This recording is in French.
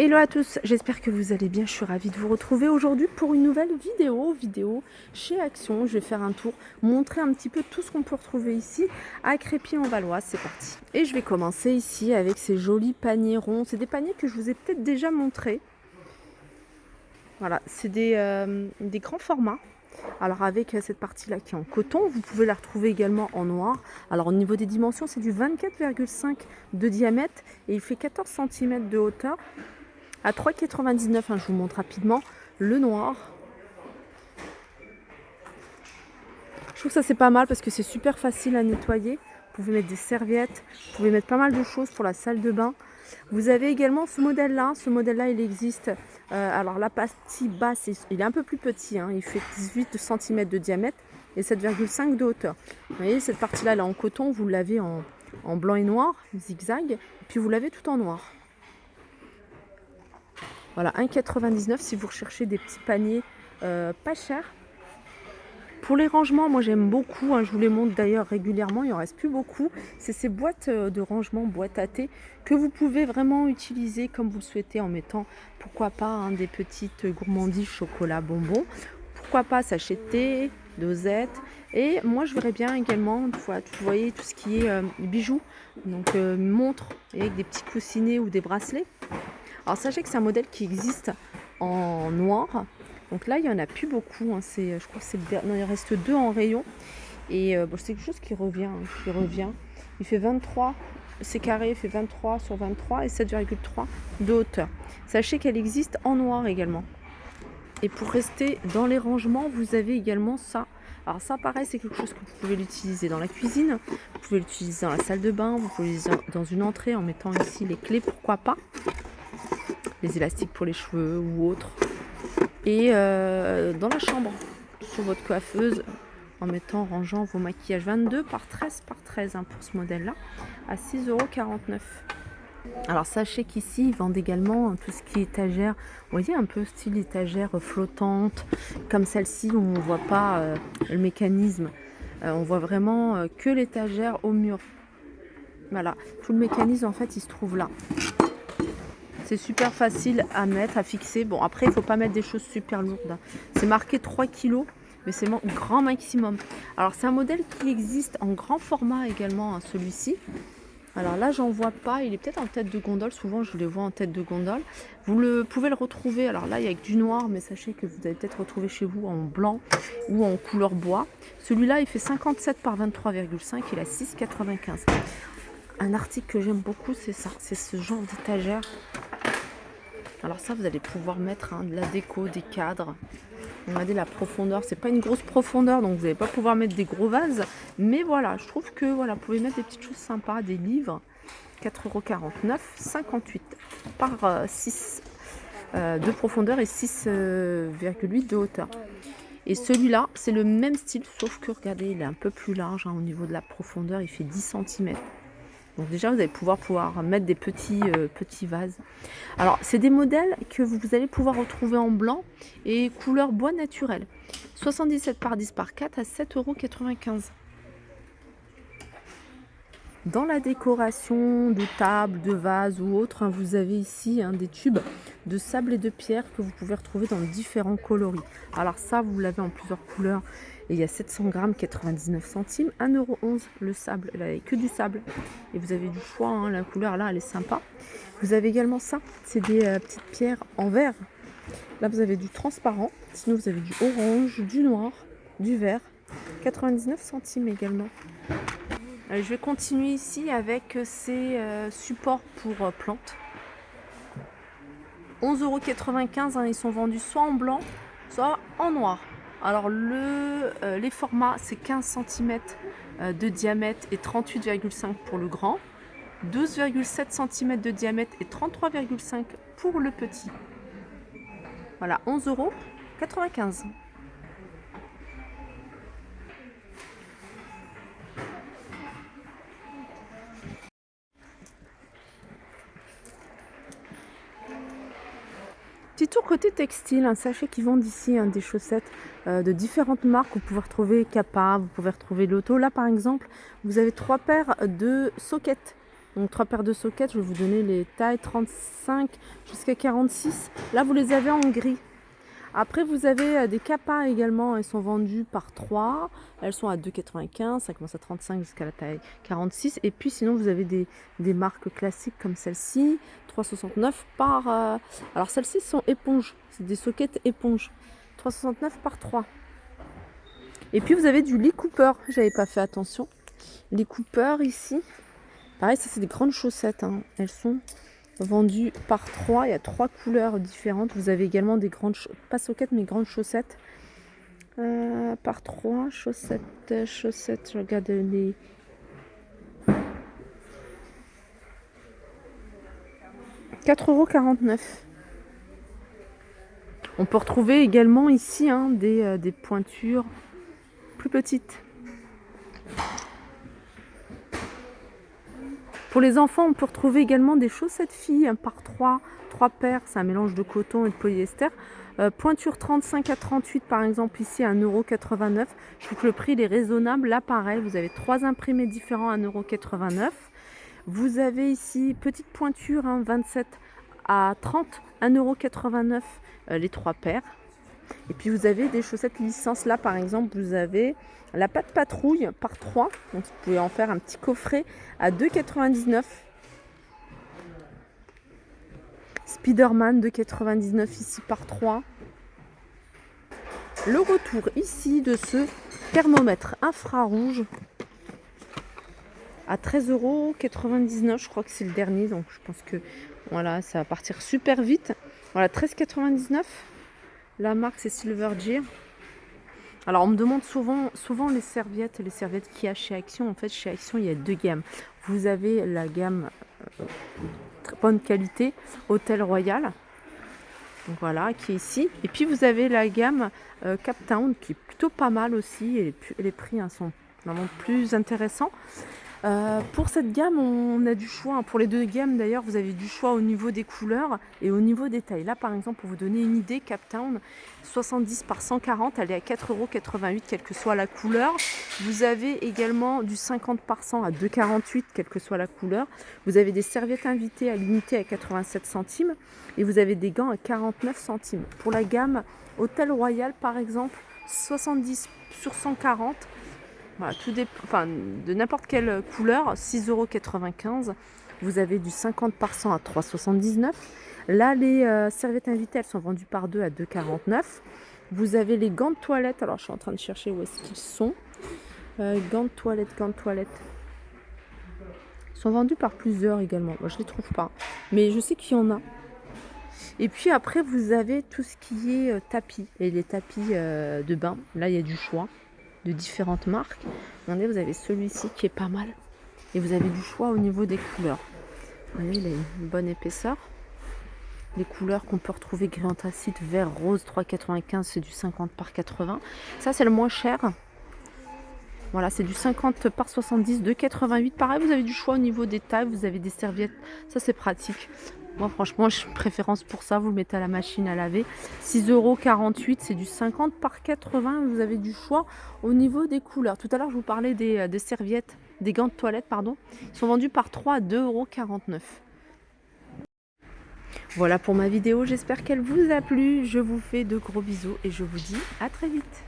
Hello à tous, j'espère que vous allez bien, je suis ravie de vous retrouver aujourd'hui pour une nouvelle vidéo chez Action. Je vais faire un tour, montrer un petit peu tout ce qu'on peut retrouver ici à Crépy-en-Valois, c'est parti. Et je vais commencer ici avec ces jolis paniers ronds, c'est des paniers que je vous ai peut-être déjà montrés. Voilà, c'est des grands formats. Alors avec cette partie-là qui est en coton, vous pouvez la retrouver également en noir. Alors au niveau des dimensions, c'est du 24,5 de diamètre et il fait 14 cm de hauteur. À 3,99 €, je vous montre rapidement le noir. Je trouve que ça c'est pas mal parce que c'est super facile à nettoyer. Vous pouvez mettre des serviettes, vous pouvez mettre pas mal de choses pour la salle de bain. Vous avez également ce modèle-là. Ce modèle-là, il existe. Alors la partie basse, il est un peu plus petit. Il fait 18 cm de diamètre et 7,5 de hauteur. Vous voyez, cette partie-là, là, en coton, vous l'avez en blanc et noir, zigzag. Et puis vous l'avez tout en noir. Voilà, 1,99 € si vous recherchez des petits paniers pas chers. Pour les rangements, moi j'aime beaucoup, je vous les montre d'ailleurs régulièrement, il en reste plus beaucoup. C'est ces boîtes de rangement, boîtes à thé, que vous pouvez vraiment utiliser comme vous le souhaitez en mettant, pourquoi pas, des petites gourmandises chocolat bonbons. Pourquoi pas sachet de thé, dosette. Et moi je verrais bien également, vous voyez, tout ce qui est bijoux, donc montres avec des petits coussinets ou des bracelets. Alors sachez que c'est un modèle qui existe en noir. Donc là, il n'y en a plus beaucoup. Je crois que c'est non, il reste 2 en rayon. Et c'est quelque chose qui revient. Il fait 23, c'est carré, il fait 23 sur 23 et 7,3 de hauteur. Sachez qu'elle existe en noir également. Et pour rester dans les rangements, vous avez également ça. Alors ça, pareil, c'est quelque chose que vous pouvez l'utiliser dans la cuisine. Vous pouvez l'utiliser dans la salle de bain. Vous pouvez l'utiliser dans une entrée en mettant ici les clés, pourquoi pas. Les élastiques pour les cheveux ou autres. Et dans la chambre, sur votre coiffeuse, rangeant vos maquillages 22 par 13 par 13 pour ce modèle-là, à 6,49 €. Alors sachez qu'ici, ils vendent également tout ce qui est étagère. Vous voyez, un peu style étagère flottante, comme celle-ci où on ne voit pas le mécanisme. On voit vraiment que l'étagère au mur. Voilà, tout le mécanisme en fait, il se trouve là. C'est super facile à mettre, à fixer. Bon, après, il ne faut pas mettre des choses super lourdes. C'est marqué 3 kg, mais c'est mon grand maximum. Alors, c'est un modèle qui existe en grand format également, celui-ci. Alors là, j'en vois pas. Il est peut-être en tête de gondole. Souvent, je les vois en tête de gondole. Vous pouvez le retrouver. Alors là, il y a que du noir, mais sachez que vous allez peut-être retrouver chez vous en blanc ou en couleur bois. Celui-là, il fait 57 par 23,5. Il a 6,95 €. Un article que j'aime beaucoup, c'est ça. C'est ce genre d'étagère. Alors ça, vous allez pouvoir mettre de la déco, des cadres. Regardez la profondeur, c'est pas une grosse profondeur, donc vous n'allez pas pouvoir mettre des gros vases. Mais voilà, je trouve que voilà, vous pouvez mettre des petites choses sympas, des livres. 4,49 €, 58 par 6 de profondeur et 6,8 de hauteur. Et celui-là, c'est le même style, sauf que regardez, il est un peu plus large au niveau de la profondeur, il fait 10 cm. Donc déjà, vous allez pouvoir mettre des petits vases. Alors, c'est des modèles que vous allez pouvoir retrouver en blanc et couleur bois naturel. 77 par 10 par 4 à 7,95 €. Dans la décoration de tables, de vases ou autres, vous avez ici des tubes de sable et de pierre que vous pouvez retrouver dans différents coloris. Alors ça, vous l'avez en plusieurs couleurs. Et il y a 700 grammes, 99 centimes, 1,11 € le sable. Là, il n'y a que du sable. Et vous avez du choix, la couleur là, elle est sympa. Vous avez également ça, c'est des petites pierres en verre. Là, vous avez du transparent. Sinon, vous avez du orange, du noir, du vert. 99 centimes également. Je vais continuer ici avec ces supports pour plantes. 11,95 €, ils sont vendus soit en blanc, soit en noir. Alors les formats, c'est 15 cm de diamètre et 38,5 pour le grand, 12,7 cm de diamètre et 33,5 pour le petit. Voilà, 11,95 €. Petit tour côté textile, sachez qu'ils vendent ici des chaussettes de différentes marques. Vous pouvez retrouver Kappa, vous pouvez retrouver Lotto. Là par exemple, vous avez 3 paires de soquettes Donc 3 paires de sockets, je vais vous donner les tailles 35 jusqu'à 46. Là, vous les avez en gris. Après, vous avez des capas également, elles sont vendues par 3. Elles sont à 2,95, ça commence à 35 jusqu'à la taille 46. Et puis sinon, vous avez des marques classiques comme celle-ci, 3,69 par... Alors celles-ci sont éponges, c'est des sockets éponges. 3,69 par 3. Et puis vous avez du Lee Cooper, j'avais pas fait attention. Lee Cooper ici, pareil, ça c'est des grandes chaussettes, hein. Elles sont vendues par 3, il y a 3 couleurs différentes. Vous avez également des grandes, pas sockets mais grandes chaussettes. Par 3, chaussettes, je regarde les... €4,49. On peut retrouver également ici hein, des pointures plus petites. Pour les enfants, on peut retrouver également des chaussettes filles hein, par 3 paires. C'est un mélange de coton et de polyester. Pointure 35 à 38 par exemple ici à 1,89 €. Je trouve que le prix il est raisonnable. Là pareil, vous avez 3 imprimés différents à 1,89 €. Vous avez ici petite pointure hein, 27 à 30, 1,89 € les 3 paires. Et puis vous avez des chaussettes licence. Là par exemple, vous avez la patte patrouille par 3. Donc vous pouvez en faire un petit coffret à 2,99 €. Spiderman 2,99 € ici par 3. Le retour ici de ce thermomètre infrarouge à 13,99 €. Je crois que c'est le dernier, donc je pense que voilà, ça va partir super vite. Voilà, 13,99 €. La marque c'est Silver Gear. Alors on me demande souvent les serviettes qu'il y a chez Action. En fait chez Action il y a 2 gammes. Vous avez la gamme très bonne qualité Hôtel Royal. Donc voilà, qui est ici. Et puis vous avez la gamme Captown qui est plutôt pas mal aussi. Et les prix hein, sont vraiment plus intéressants. Pour cette gamme, on a du choix. Hein. Pour les 2 gammes d'ailleurs, vous avez du choix au niveau des couleurs et au niveau des tailles. Là par exemple, pour vous donner une idée, Captown 70 par 140, elle est à 4,88 €, quelle que soit la couleur. Vous avez également du 50 par 100 à 2,48 €, quelle que soit la couleur. Vous avez des serviettes invitées à l'unité à 87 centimes et vous avez des gants à 49 centimes. Pour la gamme Hôtel Royal par exemple, 70 sur 140. Voilà, de n'importe quelle couleur, 6,95 €. Vous avez du 50 par 100 à 3,79 €. Là, les serviettes invitées, elles sont vendues par 2 à 2,49 €. Vous avez les gants de toilette. Alors, je suis en train de chercher où est-ce qu'ils sont. Gants de toilette. Ils sont vendus par plusieurs également. Moi, je ne les trouve pas. Mais je sais qu'il y en a. Et puis après, vous avez tout ce qui est tapis. Et les tapis de bain. Là, il y a du choix de différentes marques. Regardez, vous avez celui-ci qui est pas mal. Et vous avez du choix au niveau des couleurs. Vous voyez, il a une bonne épaisseur. Les couleurs qu'on peut retrouver gris anthracite, vert, rose, 3,95, c'est du 50 par 80. Ça, c'est le moins cher. Voilà, c'est du 50 par 70, 2,88. Pareil, vous avez du choix au niveau des tailles. Vous avez des serviettes. Ça, c'est pratique. Moi, franchement, j'ai une préférence pour ça. Vous le mettez à la machine à laver. 6,48 €, c'est du 50 par 80. Vous avez du choix au niveau des couleurs. Tout à l'heure, je vous parlais des serviettes, des gants de toilette, pardon. Ils sont vendus par 3 à 2,49 €. Voilà pour ma vidéo. J'espère qu'elle vous a plu. Je vous fais de gros bisous et je vous dis à très vite.